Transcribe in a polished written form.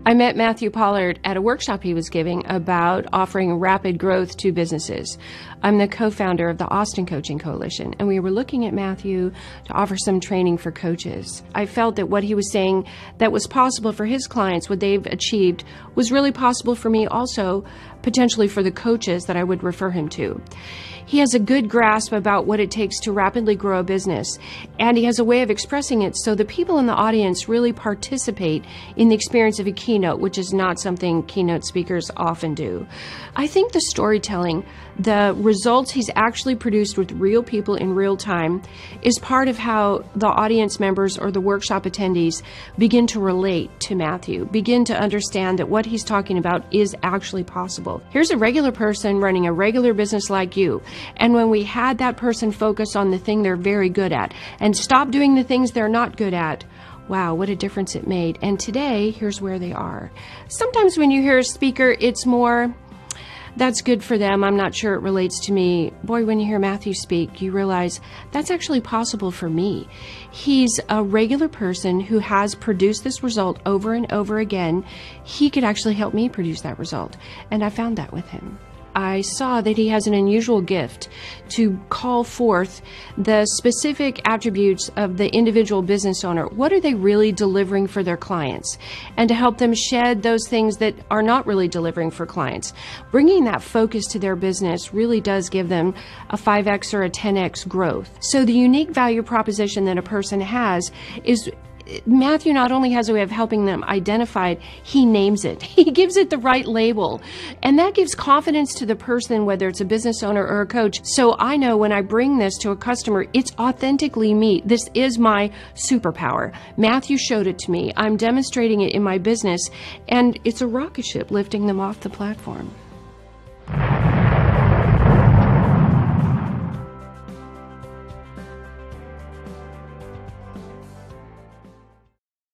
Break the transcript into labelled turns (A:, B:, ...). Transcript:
A: I met Matthew Pollard at a workshop he was giving about offering rapid growth to businesses. I'm the co-founder of the Austin Coaching Coalition, and we were looking at Matthew to offer some training for coaches. I felt that what he was saying that was possible for his clients, what they've achieved, was really possible for me also, potentially for the coaches that I would refer him to. He has a good grasp about what it takes to rapidly grow a business, and he has a way of expressing it so the people in the audience really participate in the experience of a keynote, which is not something keynote speakers often do. I think the storytelling, the results he's actually produced with real people in real time, is part of how the audience members or the workshop attendees begin to relate to Matthew, begin to understand that what he's talking about is actually possible. Here's a regular person running a regular business like you. And when we had that person focus on the thing they're very good at and stop doing the things they're not good at, wow, what a difference it made. And today, here's where they are. Sometimes when you hear a speaker, it's more, that's good for them, I'm not sure it relates to me. Boy, when you hear Matthew speak, you realize that's actually possible for me. He's a regular person who has produced this result over and over again. He could actually help me produce that result. And I found that with him. I saw that he has an unusual gift to call forth the specific attributes of the individual business owner. What are they really delivering for their clients? And to help them shed those things that are not really delivering for clients. Bringing that focus to their business really does give them a 5x or a 10x growth. So the unique value proposition that a person has is Matthew not only has a way of helping them identify it, he names it. He gives it the right label. And that gives confidence to the person, whether it's a business owner or a coach. So I know when I bring this to a customer, it's authentically me. This is my superpower. Matthew showed it to me. I'm demonstrating it in my business, and it's a rocket ship lifting them off the platform.